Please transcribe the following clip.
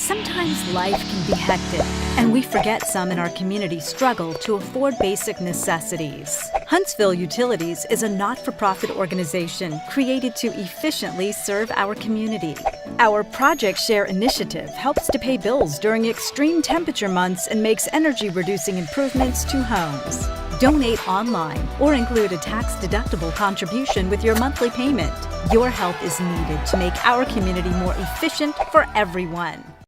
Sometimes life can be hectic, and we forget some in our community struggle to afford basic necessities. Huntsville Utilities is a not-for-profit organization created to efficiently serve our community. Our Project Share initiative helps to pay bills during extreme temperature months and makes energy-reducing improvements to homes. Donate online or include a tax-deductible contribution with your monthly payment. Your help is needed to make our community more efficient for everyone.